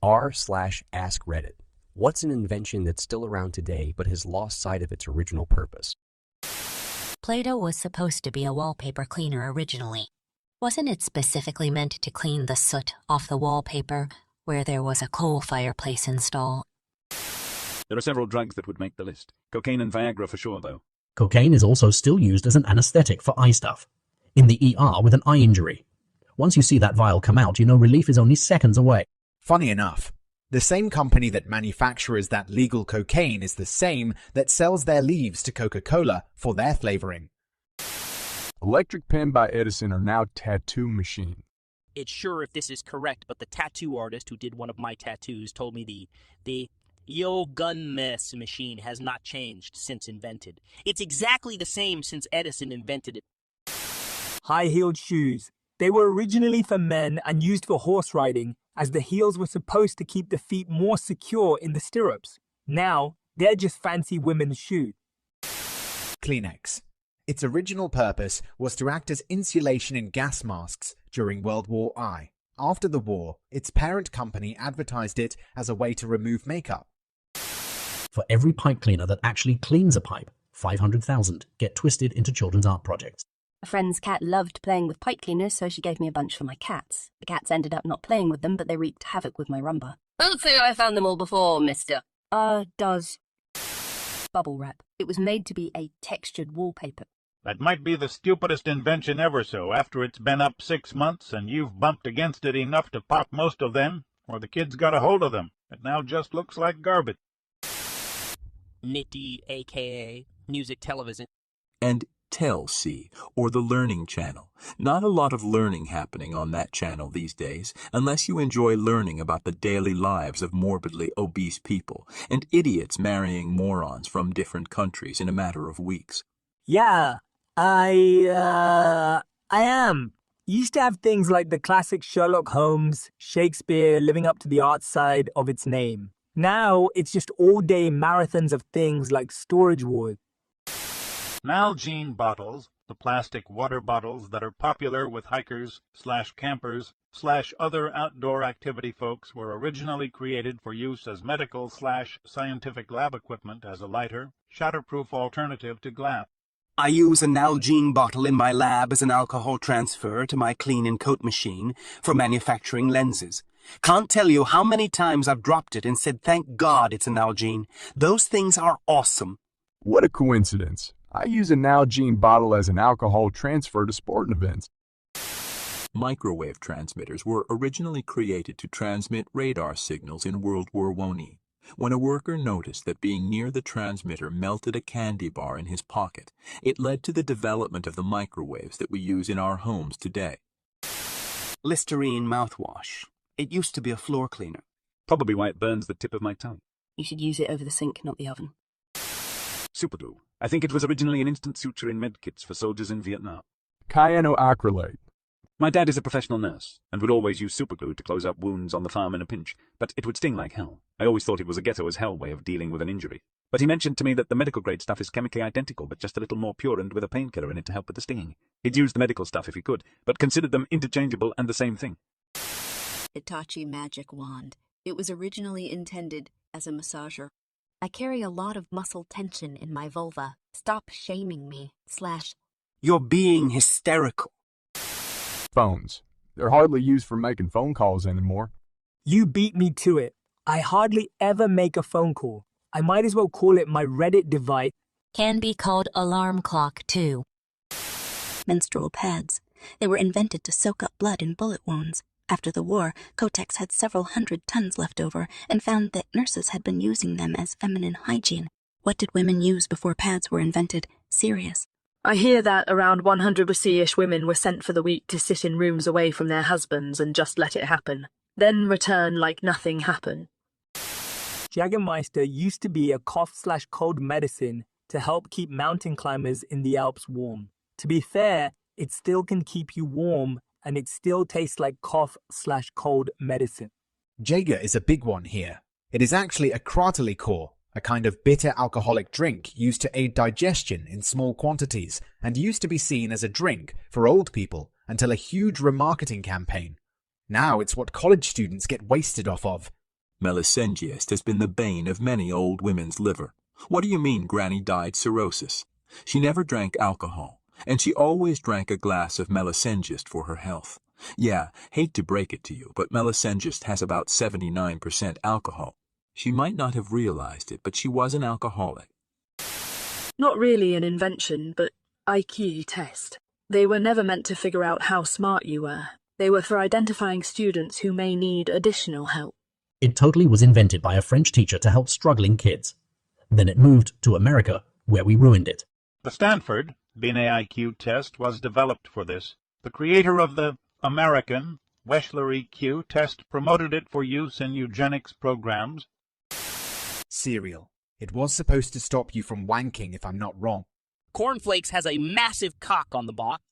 r/askreddit. What's an invention that's still around today but has lost sight of its original purpose? Play-Doh was supposed to be a wallpaper cleaner originally. Wasn't it specifically meant to clean the soot off the wallpaper where there was a coal fireplace installed? There are several drugs that would make the list. Cocaine and Viagra for sure, though. Cocaine is also still used as an anesthetic for eye stuff. In the ER with an eye injury. Once you see that vial come out, you know relief is only seconds away. Funny enough, the same company that manufactures that legal cocaine is the same that sells their leaves to Coca-Cola for their flavoring. Electric pen by Edison are now tattoo machines. It's sure if this is correct, but the tattoo artist who did one of my tattoos told me the Yo gun mess machine has not changed since invented. It's exactly the same since Edison invented it. High-heeled shoes. They were originally for men and used for horse riding, as the heels were supposed to keep the feet more secure in the stirrups. Now, they're just fancy women's shoes. Kleenex. Its original purpose was to act as insulation in gas masks during World War I. After the war, its parent company advertised it as a way to remove makeup. For every pipe cleaner that actually cleans a pipe, 500,000 get twisted into children's art projects. A friend's cat loved playing with pipe cleaners, so she gave me a bunch for my cats. The cats ended up not playing with them, but they wreaked havoc with my rumba. Don't say I found them all before, mister. Does. Bubble wrap. It was made to be a textured wallpaper. That might be the stupidest invention ever, so after it's been up 6 months and you've bumped against it enough to pop most of them, or the kids got a hold of them, it now just looks like garbage. Nitty, a.k.a. music television. And Tel-C, or the Learning Channel. Not a lot of learning happening on that channel these days, unless you enjoy learning about the daily lives of morbidly obese people, and idiots marrying morons from different countries in a matter of weeks. Yeah, I am. Used to have things like the classic Sherlock Holmes, Shakespeare living up to the art side of its name. Now, it's just all-day marathons of things like Storage Wars. Nalgene Bottles, the plastic water bottles that are popular with hikers/campers/other outdoor activity folks, were originally created for use as medical/scientific lab equipment as a lighter, shatterproof alternative to glass. I use a Nalgene bottle in my lab as an alcohol transfer to my clean and coat machine for manufacturing lenses. Can't tell you how many times I've dropped it and said, thank God it's a Nalgene. Those things are awesome. What a coincidence. I use a Nalgene bottle as an alcohol transfer to sporting events. Microwave transmitters were originally created to transmit radar signals in World War I. When a worker noticed that being near the transmitter melted a candy bar in his pocket, it led to the development of the microwaves that we use in our homes today. Listerine mouthwash. It used to be a floor cleaner. Probably why it burns the tip of my tongue. You should use it over the sink, not the oven. Superglue. I think it was originally an instant suture in medkits for soldiers in Vietnam. Cyanoacrylate. My dad is a professional nurse, and would always use superglue to close up wounds on the farm in a pinch, but it would sting like hell. I always thought it was a ghetto-as-hell way of dealing with an injury. But he mentioned to me that the medical-grade stuff is chemically identical, but just a little more pure and with a painkiller in it to help with the stinging. He'd use the medical stuff if he could, but considered them interchangeable and the same thing. Hitachi Magic Wand. It was originally intended as a massager. I carry a lot of muscle tension in my vulva. Stop shaming me. / You're being hysterical. Phones. They're hardly used for making phone calls anymore. You beat me to it. I hardly ever make a phone call. I might as well call it my Reddit device. Can be called alarm clock, too. Menstrual pads. They were invented to soak up blood in bullet wounds. After the war, Kotex had several hundred tons left over and found that nurses had been using them as feminine hygiene. What did women use before pads were invented? Serious. I hear that around 100 Wasi-ish women were sent for the week to sit in rooms away from their husbands and just let it happen, then return like nothing happened. Jagermeister used to be a cough/cold medicine to help keep mountain climbers in the Alps warm. To be fair, it still can keep you warm, and it still tastes like cough/cold medicine. Jager is a big one here. It is actually a kraterlikör, a kind of bitter alcoholic drink used to aid digestion in small quantities, and used to be seen as a drink for old people until a huge remarketing campaign. Now it's what college students get wasted off of. Melissengiast has been the bane of many old women's liver. What do you mean Granny died cirrhosis? She never drank alcohol, and she always drank a glass of Melissengiast for her health. Yeah, hate to break it to you, but Melissengiast has about 79% alcohol. She might not have realized it, but she was an alcoholic. Not really an invention, but IQ test. They were never meant to figure out how smart you were. They were for identifying students who may need additional help. It totally was invented by a French teacher to help struggling kids. Then it moved to America, where we ruined it. The Stanford BNAIQ test was developed for this. The creator of the American Wechsler EQ test promoted it for use in eugenics programs. Cereal. It was supposed to stop you from wanking, if I'm not wrong. Cornflakes has a massive cock on the box.